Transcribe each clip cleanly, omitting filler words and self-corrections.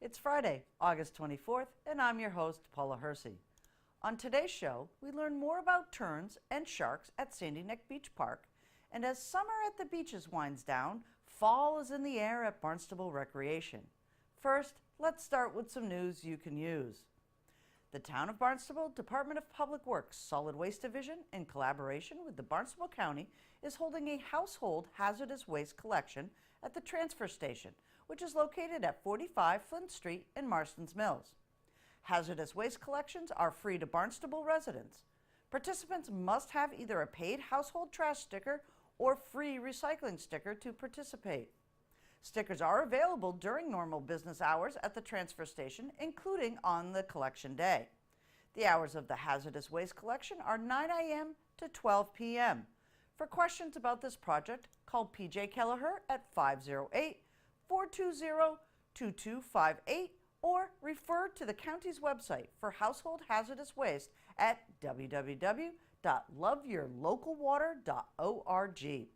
It's Friday, August 24th, and I'm your host, Paula Hersey. On today's show, we learn more about terns and sharks at Sandy Neck Beach Park, and as summer at the beaches winds down, fall is in the air at Barnstable Recreation. First, let's start with some news you can use. The Town of Barnstable Department of Public Works Solid Waste Division, in collaboration with the Barnstable County, is holding a household hazardous waste collection at the transfer station, which is located at 45 Flint Street in Marston's Mills. Hazardous waste collections are free to Barnstable residents. Participants must have either a paid household trash sticker or free recycling sticker to participate. Stickers are available during normal business hours at the transfer station, including on the collection day. The hours of the hazardous waste collection are 9 a.m. to 12 p.m. For questions about this project, call P.J. Kelleher at 508-420-2258 or refer to the county's website for household hazardous waste at www.loveyourlocalwater.org.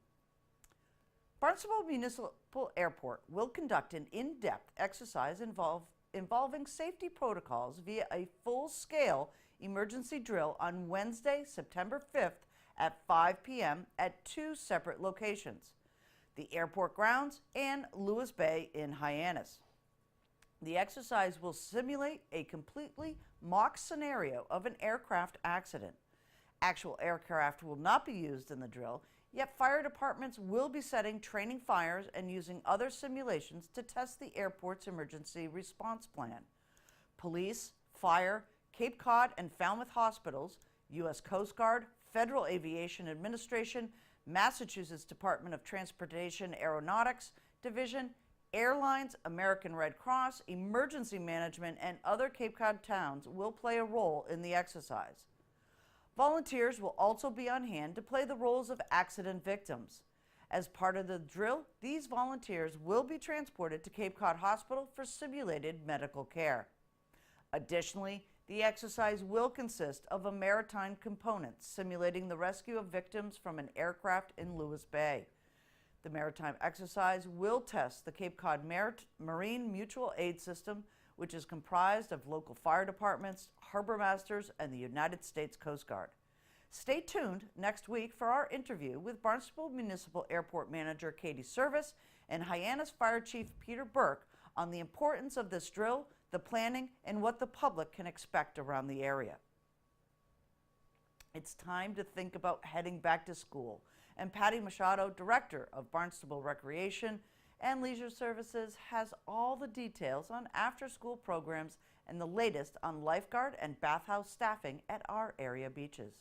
Barnstable Municipal Airport will conduct an in-depth exercise involving safety protocols via a full-scale emergency drill on Wednesday, September 5th at 5 p.m. at two separate locations, the airport grounds and Lewis Bay in Hyannis. The exercise will simulate a completely mock scenario of an aircraft accident. Actual aircraft will not be used in the drill, yet fire departments will be setting training fires and using other simulations to test the airport's emergency response plan. Police, fire, Cape Cod and Falmouth hospitals, U.S. Coast Guard, Federal Aviation Administration, Massachusetts Department of Transportation Aeronautics Division, airlines, American Red Cross, emergency management, and other Cape Cod towns will play a role in the exercise. Volunteers will also be on hand to play the roles of accident victims. As part of the drill, these volunteers will be transported to Cape Cod Hospital for simulated medical care. Additionally, the exercise will consist of a maritime component simulating the rescue of victims from an aircraft in Lewis Bay. The maritime exercise will test the Cape Cod Marine Mutual Aid System, which is comprised of local fire departments, harbor masters, and the United States Coast Guard. Stay tuned next week for our interview with Barnstable Municipal Airport Manager Katie Service and Hyannis Fire Chief Peter Burke on the importance of this drill, the planning, and what the public can expect around the area. It's time to think about heading back to school, and Patty Machado, Director of Barnstable Recreation and Leisure Services, has all the details on after-school programs and the latest on lifeguard and bathhouse staffing at our area beaches.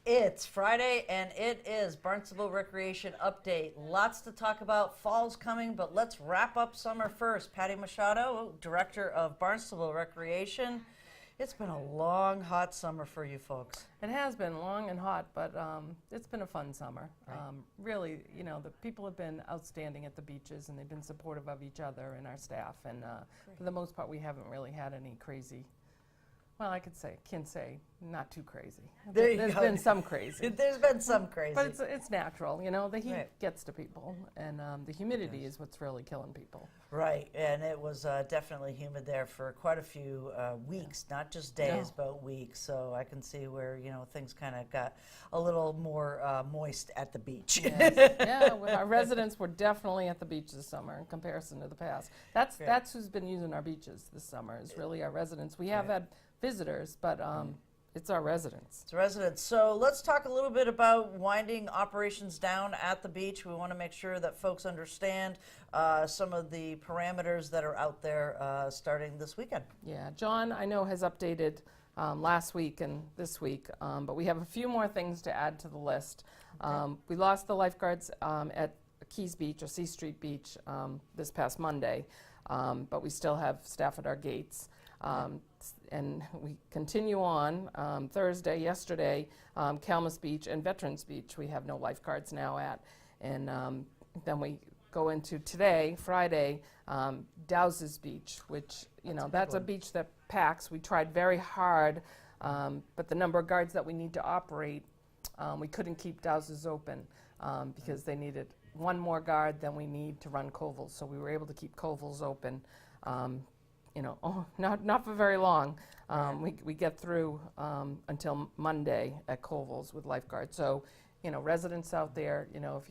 It's Friday and it is Barnstable Recreation Update. Lots to talk about. Fall's coming, but let's wrap up summer first. Patty Machado, Director of Barnstable Recreation. It's been a long, hot summer for you folks. It has been long and hot, but it's been a fun summer. Right. Really, you know, the people have been outstanding at the beaches, and they've been supportive of each other and our staff. And for the most part, we haven't really had any crazy. Well, I can say not too crazy. There's been some crazy. There's been some crazy. But it's natural, you know, the heat Right. gets to people, and the humidity is what's really killing people. Right, and it was definitely humid there for quite a few weeks, not just days, but weeks. So I can see where, you know, things kind of got a little more moist at the beach. Yes. Yeah, our residents were definitely at the beach this summer in comparison to the past. That's who's been using our beaches this summer, is really our residents. We have had visitors, but it's our residents. It's residents. So let's talk a little bit about winding operations down at the beach. We want to make sure that folks understand some of the parameters that are out there starting this weekend. Yeah, John, I know, has updated last week and this week, but we have a few more things to add to the list. Okay. We lost the lifeguards at Keys Beach or C Street Beach this past Monday, but we still have staff at our gates. And we continue on yesterday, Calmus Beach and Veterans Beach, we have no lifeguards now at. And then we go into today, Friday, Dowses Beach, which, you know, that's a beach that packs. We tried very hard, but the number of guards that we need to operate, we couldn't keep Dowses open because they needed one more guard than we need to run Covels. So we were able to keep Covels open, not for very long. We get through until Monday at Covels with lifeguards. So, residents out there,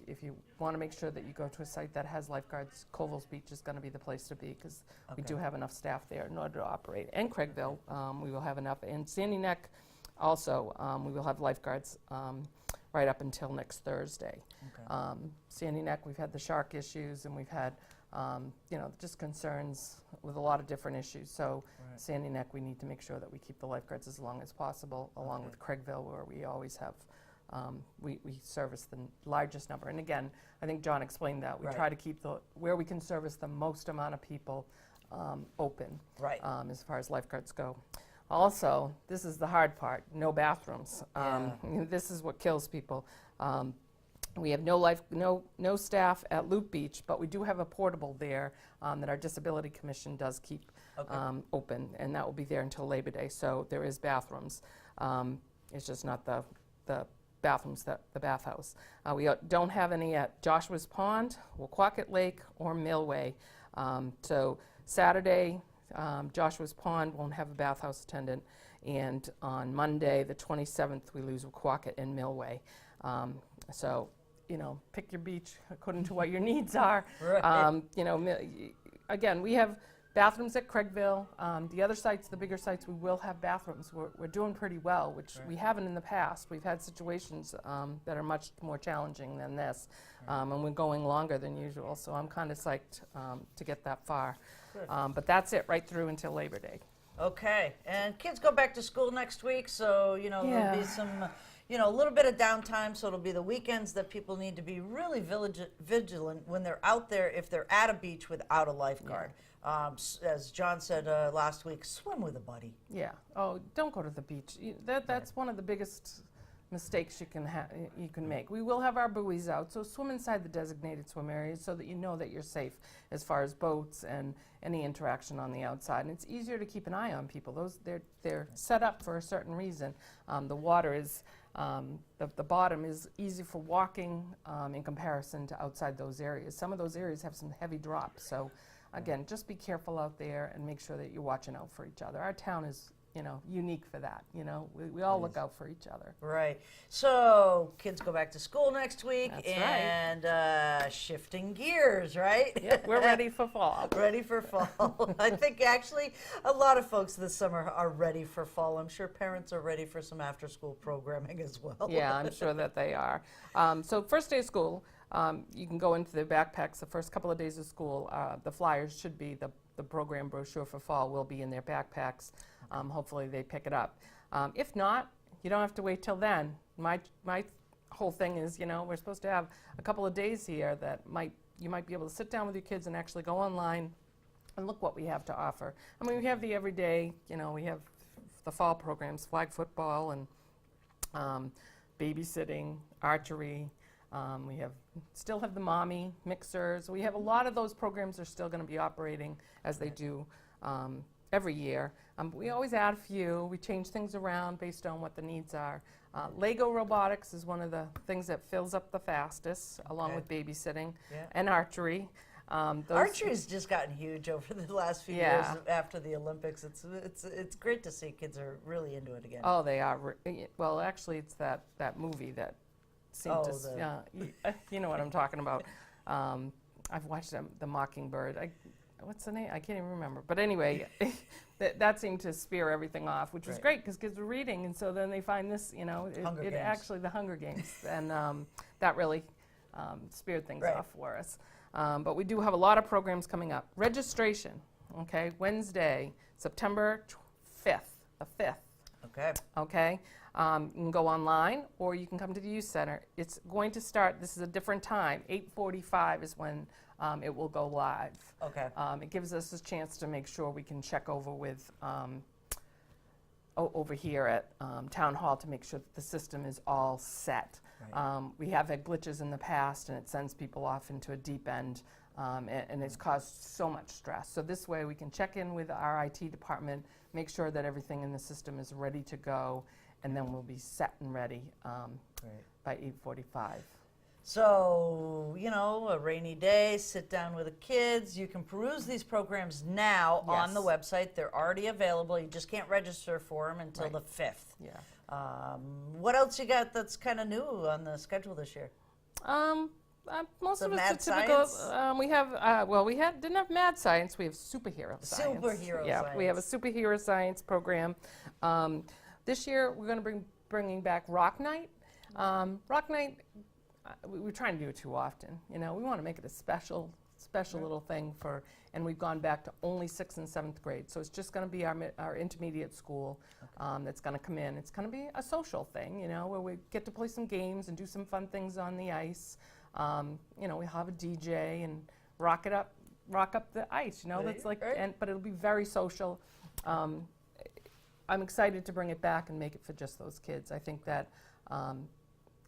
if you want to make sure that you go to a site that has lifeguards, Covels Beach is going to be the place to be, because we do have enough staff there in order to operate. And Craigville, we will have enough. And Sandy Neck, also, we will have lifeguards right up until next Thursday. Sandy Neck, we've had the shark issues, and we've had, just concerns with a lot of different issues. So Sandy Neck, we need to make sure that we keep the lifeguards as long as possible, along with Craigville, where we always have, we service the largest number. And again, I think John explained that. We try to keep where we can service the most amount of people open, as far as lifeguards go. Also, this is the hard part, no bathrooms. This is what kills people. We have no staff at Loop Beach, but we do have a portable there that our Disability Commission does keep open, and that will be there until Labor Day. So there is bathrooms. It's just not the bathrooms, the bathhouse. We don't have any at Joshua's Pond, Woquacket Lake, or Millway. So Saturday, Joshua's Pond won't have a bathhouse attendant, and on Monday, the 27th, we lose Woquacket and Millway. So, pick your beach according to what your needs are. Again, we have bathrooms at Craigville. The other sites, the bigger sites, we will have bathrooms. We're doing pretty well, which we haven't in the past. We've had situations that are much more challenging than this, and we're going longer than usual, so I'm kind of psyched to get that far. But that's it right through until Labor Day. Okay, and kids go back to school next week, so, there'll be some, a little bit of downtime, so it'll be the weekends that people need to be really vigilant when they're out there, if they're at a beach without a lifeguard. As John said last week, swim with a buddy. Yeah. Oh, don't go to the beach. That's one of the biggest mistakes you can make. We will have our buoys out, so swim inside the designated swim areas so that you know that you're safe as far as boats and any interaction on the outside. And it's easier to keep an eye on people. They're set up for a certain reason. The water is the bottom is easy for walking in comparison to outside those areas. Some of those areas have some heavy drops, so again, just be careful out there and make sure that you're watching out for each other. Our town is, unique for that. We all look out for each other. Right. So kids go back to school next week. That's and shifting gears, right? Yep, we're ready for fall. Ready for fall. I think actually a lot of folks this summer are ready for fall. I'm sure parents are ready for some after-school programming as well. Yeah, I'm sure that they are. So first day of school, you can go into the backpacks the first couple of days of school. The flyers should be, the program brochure for fall will be in their backpacks. Hopefully they pick it up. If not, you don't have to wait till then. My whole thing is, we're supposed to have a couple of days here that you might be able to sit down with your kids and actually go online and look what we have to offer. I mean, we have the everyday, we have the fall programs, flag football and babysitting, archery. We still have the mommy mixers. We have a lot of those programs are still going to be operating as they do every year. We always add a few. We change things around based on what the needs are. Lego robotics is one of the things that fills up the fastest, along with babysitting and archery. Archery's just gotten huge over the last few years after the Olympics. It's great to see kids are really into it again. Oh, they are. Well, actually, it's that movie that seemed you know what I'm talking about. I've watched The Mockingbird. What's the name? I can't even remember. But anyway, that seemed to spear everything off, which was great because kids were reading, and so then they find this, actually the Hunger Games, and that really speared things off for us. But we do have a lot of programs coming up. Registration, Wednesday, September 5th, the 5th. Okay. You can go online or you can come to the youth center. It's going to start, this is a different time, 8:45 is when it will go live. It gives us a chance to make sure we can check over with over here at Town Hall to make sure that the system is all set. We have had glitches in the past and it sends people off into a deep end and it's caused so much stress. So this way we can check in with our IT department, make sure that everything in the system is ready to go, and then we'll be set and ready by 8:45. So, a rainy day, sit down with the kids. You can peruse these programs now on the Yes. website. They're already available. You just can't register for them until Right. the 5th. Yeah. What else you got that's kind of new on the schedule this year? Most The of it's mad the typical. science? We have didn't have mad science. We have superhero science. Superhero Yeah, we have a science. superhero science program. This year we're going to bringing back Rock Night. Rock Night. We're trying to do it too often. We want to make it a special little thing and we've gone back to only 6th and 7th grade. So it's just going to be our intermediate school that's going to come in. It's going to be a social thing, where we get to play some games and do some fun things on the ice. We have a DJ and rock up the ice. That's like, Right. but it'll be very social. I'm excited to bring it back and make it for just those kids. I think that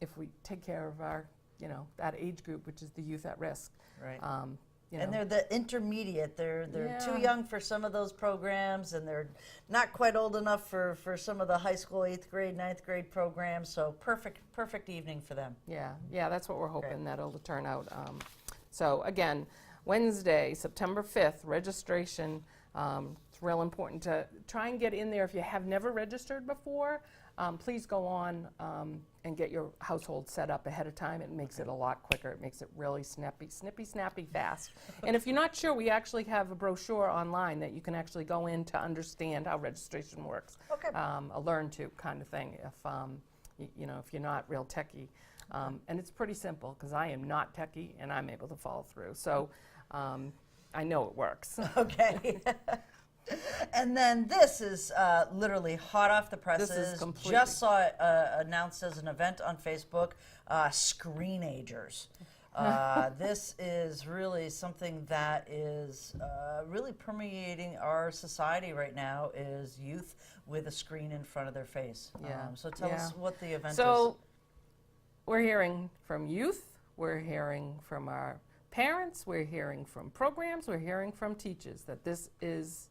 if we take care of our, that age group, which is the youth at risk. Right. You And know. they're the intermediate. They're too Yeah. young for some of those programs, and they're not quite old enough for some of the high school 8th grade, 9th grade programs. So perfect evening for them. Yeah, that's what we're hoping that'll turn out. So again, Wednesday, September 5th, registration. It's real important to try and get in there. If you have never registered before, please go on and get your household set up ahead of time. It makes it a lot quicker. It makes it really snappy, fast. And if you're not sure, we actually have a brochure online that you can actually go in to understand how registration works. Okay. A learn to kind of thing if you're not real techie. And it's pretty simple because I am not techie and I'm able to follow through. So I know it works. Okay. And then this is literally hot off the presses. This is completely. Just saw it announced as an event on Facebook. Screenagers. This is really something that is really permeating our society right now. Is youth with a screen in front of their face. Yeah. So tell us what the event is. So we're hearing from youth. We're hearing from our parents. We're hearing from programs. We're hearing from teachers that this is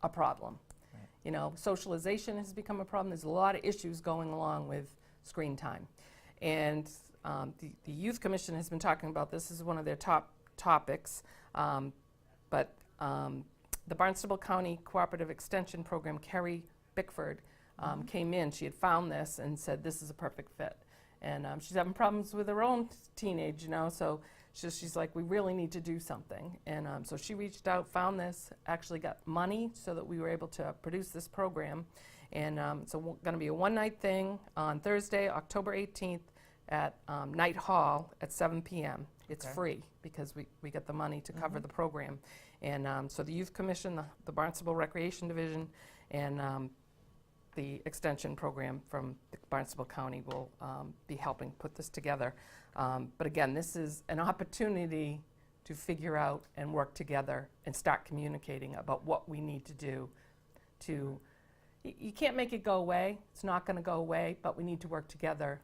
a problem. Right. Socialization has become a problem. There's a lot of issues going along with screen time. And the Youth Commission has been talking about this as one of their top topics. But the Barnstable County Cooperative Extension Program, Carrie Bickford, came in. She had found this and said this is a perfect fit. And she's having problems with her own teenage, so she's like, we really need to do something. And so she reached out, found this, actually got money so that we were able to produce this program. And it's going to be a one-night thing on Thursday, October 18th at Knight Hall at 7 p.m. It's free because we get the money to cover the program. And so the Youth Commission, the Barnstable Recreation Division, and the extension program from Barnstable County will be helping put this together. But again, this is an opportunity to figure out and work together and start communicating about what we need to do you can't make it go away. It's not going to go away, but we need to work together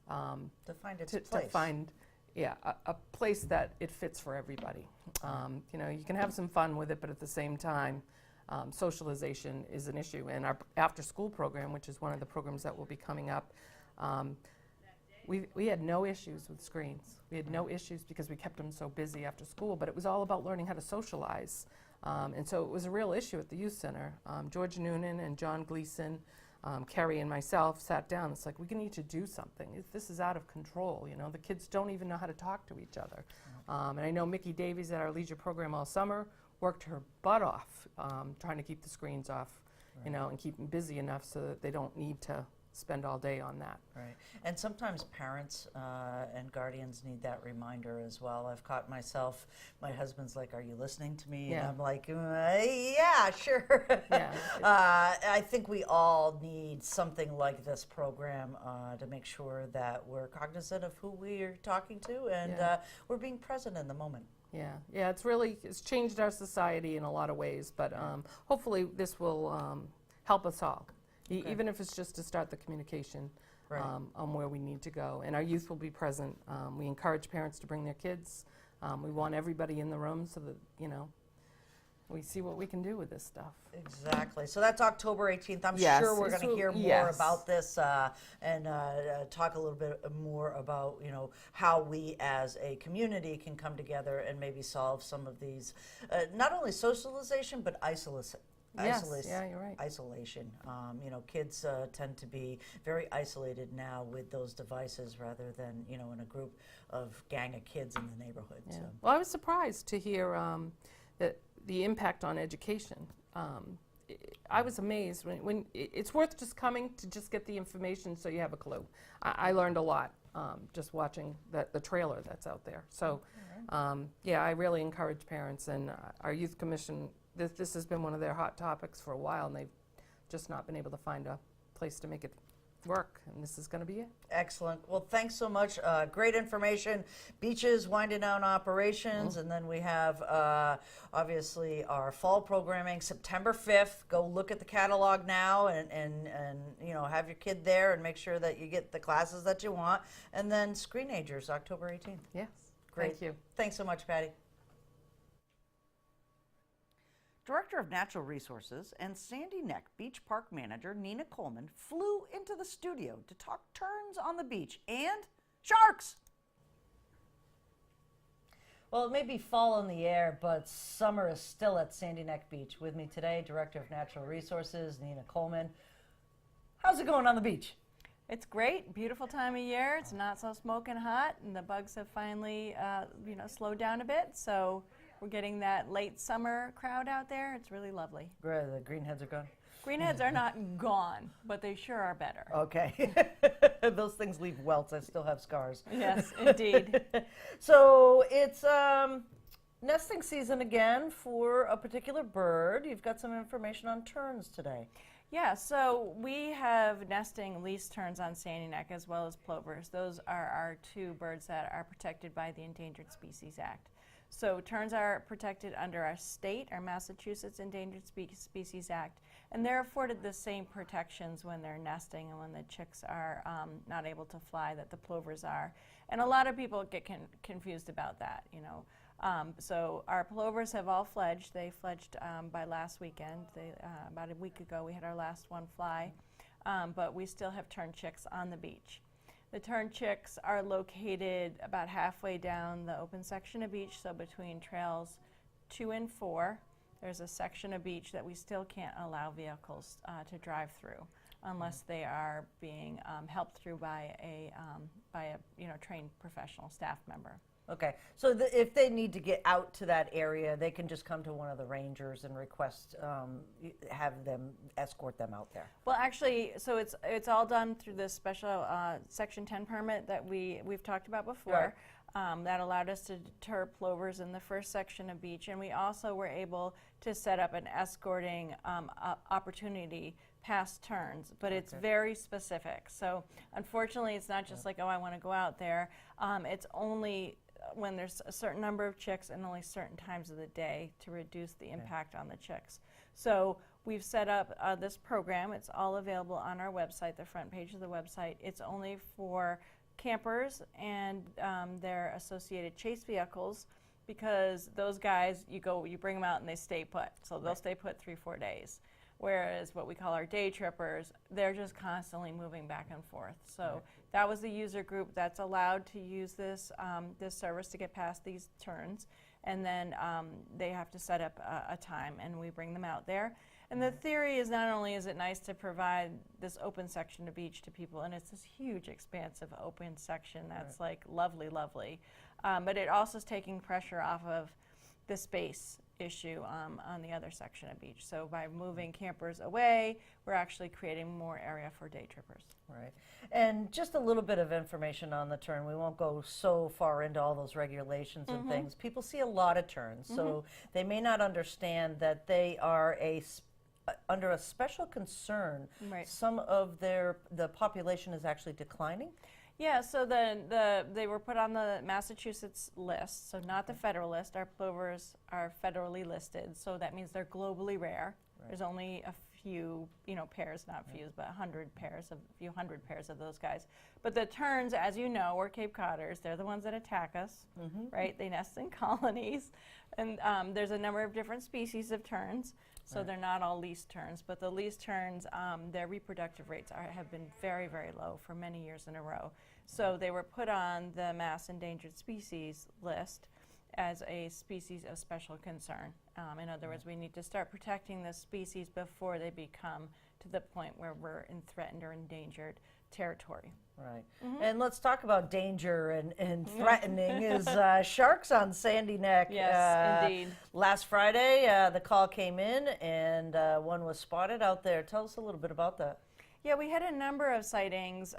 to find its to place. find a place that it fits for everybody. You can have some fun with it, but at the same time, socialization is an issue. And our after-school program, which is one of the programs that will be coming up, we had no issues with screens. We had no issues because we kept them so busy after school, but it was all about learning how to socialize. And so it was a real issue at the youth center. George Noonan and John Gleason, Kerry and myself sat down. It's like, we need to do something. This is out of control. The kids don't even know how to talk to each other. And I know Mickey Davies at our leisure program all summer worked her butt off trying to keep the screens off, and keep them busy enough so that they don't need to spend all day on that. Right. And sometimes parents and guardians need that reminder as well. I've caught myself, my husband's like, are you listening to me? Yeah. And I'm like, yeah, sure. Yeah. I think we all need something like this program to make sure that we're cognizant of who we're talking to and we're being present in the moment. Yeah, it's changed our society in a lot of ways, but hopefully this will help us all. Even if it's just to start the communication on where we need to go. And our youth will be present. We encourage parents to bring their kids. We want everybody in the room so that, we see what we can do with this stuff. Exactly. So that's October 18th. I'm Yes, sure we're this going to will- hear more yes. about this and talk a little bit more about, how we as a community can come together and maybe solve some of these, not only socialization, but isolation. Yes, yeah, you're right. Isolation. Kids tend to be very isolated now with those devices rather than, in a group of gang of kids in the neighborhood. Yeah. So. Well, I was surprised to hear that the impact on education. I was amazed when it's worth just coming to just get the information so you have a clue. I learned a lot just watching the trailer that's out there. So, I really encourage parents, and our youth commission. This has been one of their hot topics for a while, and they've just not been able to find a place to make it work, and this is going to be it. Excellent. Well, thanks so much. Great information. Beaches winding down operations, and then we have obviously our fall programming September 5th. Go look at the catalog now, and have your kid there and make sure that you get the classes that you want. And then Screenagers October 18th. Yes. Great. Thank you. Thanks so much, Patty. Director of Natural Resources and Sandy Neck Beach Park Manager Nina Coleman flew into the studio to talk terns on the beach and sharks. Well, it may be fall in the air, but summer is still at Sandy Neck Beach. With me today, Director of Natural Resources Nina Coleman. How's it going on the beach? It's great, beautiful time of year. It's not so smoking hot, and the bugs have finally, slowed down a bit. So we're getting that late summer crowd out there. It's really lovely. The greenheads are gone? Greenheads are not gone, but they sure are better. Okay. Those things leave welts. I still have scars. Yes, indeed. So it's nesting season again for a particular bird. You've got some information on terns today. Yeah, so we have nesting least terns on Sandy Neck as well as plovers. Those are our two birds that are protected by the Endangered Species Act. So terns are protected under our state, our Massachusetts Endangered Species Act, and they're afforded the same protections when they're nesting and when the chicks are not able to fly that the plovers are. And a lot of people get confused about that, So our plovers have all fledged. They fledged by last weekend. About a week ago we had our last one fly, but we still have tern chicks on the beach. The tern chicks are located about halfway down the open section of beach, so between trails 2 and 4. There's a section of beach that we still can't allow vehicles to drive through unless they are being helped through by a trained professional staff member. Okay, so if they need to get out to that area, they can just come to one of the rangers and request, have them escort them out there. Well, actually, so it's all done through this special Section 10 permit that we've talked about before. Right. That allowed us to deter plovers in the first section of beach, and we also were able to set up an escorting opportunity past terns, but it's very specific. So unfortunately, it's not just like, oh, I want to go out there. It's only when there's a certain number of chicks and only certain times of the day to reduce the impact on the chicks. So we've set up this program. It's all available on our website, the front page of the website. It's only for campers and their associated chase vehicles, because those guys, you bring them out and they stay put. So they'll stay put 3-4 days. Whereas what we call our day trippers, they're just constantly moving back and forth. So that was the user group that's allowed to use this service to get past these terns. And then they have to set up a time, and we bring them out there. And the theory is, not only is it nice to provide this open section of beach to people, and it's this huge expansive open section that's like lovely, lovely, but it also is taking pressure off of the space issue on the other section of beach. So by moving campers away, we're actually creating more area for day trippers. Right. And just a little bit of information on the tern. We won't go so far into all those regulations and things. People see a lot of terns, so they may not understand that they are under a special concern. Right. Some of the population is actually declining. Yeah, so they were put on the Massachusetts list, so not the federal list. Our plovers are federally listed, so that means they're globally rare. Right. There's only a few, pairs, not few, but a few hundred pairs of those guys. But the terns, as you know, are Cape Codders. They're the ones that attack us, right? They nest in colonies. And there's a number of different species of terns, so they're not all least terns. But the least terns, their reproductive rates have been very, very low for many years in a row. So they were put on the mass endangered species list as a species of special concern. In other words, we need to start protecting this species before they become to the point where we're in threatened or endangered territory. Right. And let's talk about danger and threatening is sharks on Sandy Neck. Yes, indeed. Last Friday, the call came in and one was spotted out there. Tell us a little bit about that. Yeah, we had a number of sightings.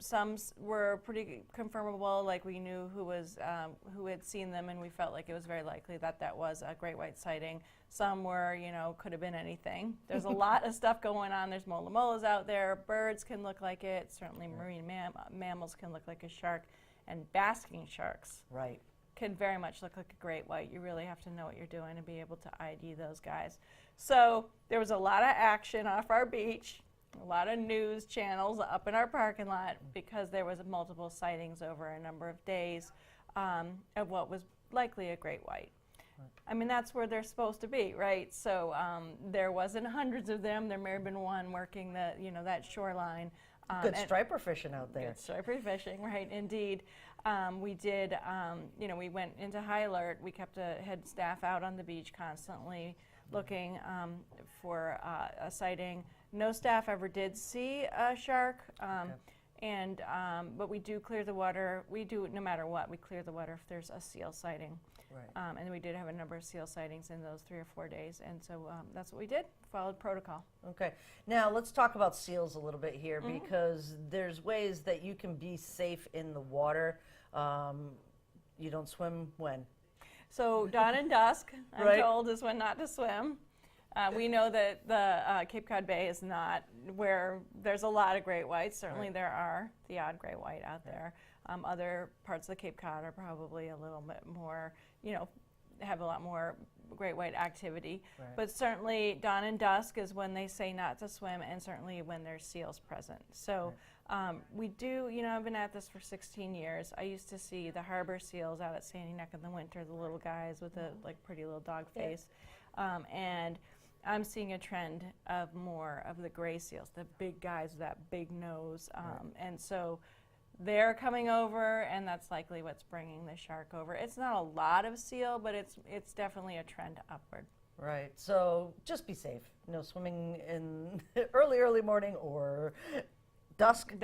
Some were pretty confirmable, like we knew who had seen them, and we felt like it was very likely that that was a great white sighting. Some were, could have been anything. There's a lot of stuff going on. There's mola molas out there. Birds can look like it. Certainly marine mammals can look like a shark. And basking sharks can very much look like a great white. You really have to know what you're doing to be able to ID those guys. So there was a lot of action off our beach. A lot of news channels up in our parking lot because there was multiple sightings over a number of days of what was likely a great white. I mean, that's where they're supposed to be, right? So there wasn't hundreds of them. There may have been one working that shoreline. Good striper fishing out there. Good striper fishing, right? Indeed. We did. We went into high alert. We kept head staff out on the beach constantly, looking for a sighting. No staff ever did see a shark, but we do clear the water. We do, no matter what, we clear the water if there's a seal sighting. Right. And we did have a number of seal sightings in those 3 or 4 days, and so that's what we did, followed protocol. Okay. Now let's talk about seals a little bit here because there's ways that you can be safe in the water. You don't swim when? So dawn and dusk, I'm told, is when not to swim. We know that the Cape Cod Bay is not where there's a lot of great whites. Certainly there are the odd great white out there. Other parts of the Cape Cod are probably a little bit more, have a lot more great white activity. But certainly dawn and dusk is when they say not to swim, and certainly when there's seals present. So we do, I've been at this for 16 years. I used to see the harbor seals out at Sandy Neck in the winter, the little guys with the pretty little dog face. And I'm seeing a trend of more of the gray seals, the big guys with that big nose. And so they're coming over, and that's likely what's bringing the shark over. It's not a lot of seal, but it's definitely a trend upward. Right. So just be safe. No swimming in early morning or dusk.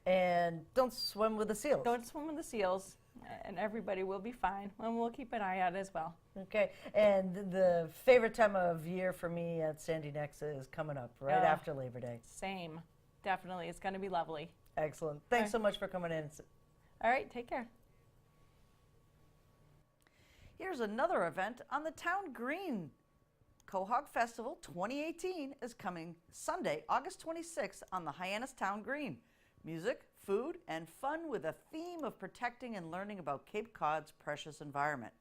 And don't swim with the seals. Don't swim with the seals, and everybody will be fine. And we'll keep an eye out as well. Okay. And the favorite time of year for me at Sandy Neck is coming up right after Labor Day. Same. Definitely. It's going to be lovely. Excellent. Thanks so much for coming in. All right. Take care. Here's another event on the town green. Quahog Festival 2018 is coming Sunday, August 26th on the Hyannis Town Green. Music, food, and fun with a theme of protecting and learning about Cape Cod's precious environment.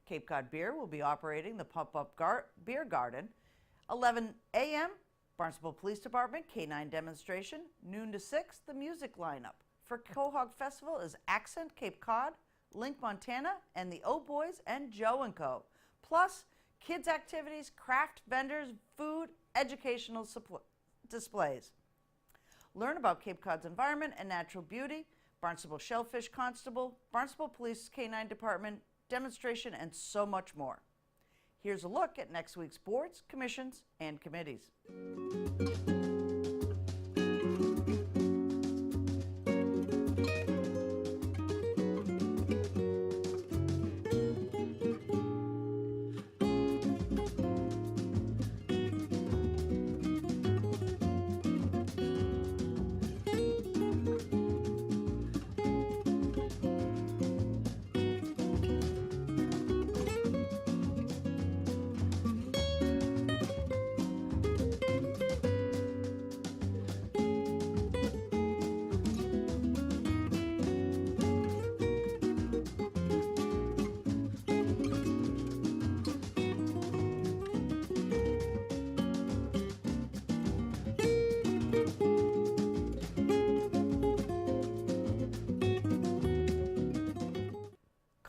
Cape Cod Beer will be operating the pop-up beer garden. 11 a.m., Barnstable Police Department K-9 demonstration. Noon to 6, the music lineup. For Quahog Festival is Accent Cape Cod, Link Montana, and the O Boys and Joe & Co. Plus, kids' activities, craft vendors, food, educational displays. Learn about Cape Cod's environment and natural beauty, Barnstable Shellfish Constable, Barnstable Police K-9 Department, demonstration, and so much more. Here's a look at next week's boards, commissions, and committees.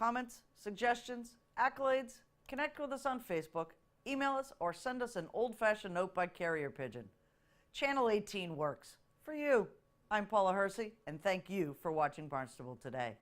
comments, suggestions, accolades, connect with us on Facebook, email us, or send us an old-fashioned note by carrier pigeon. Channel 18 works for you. I'm Paula Hersey, and thank you for watching Barnstable Today.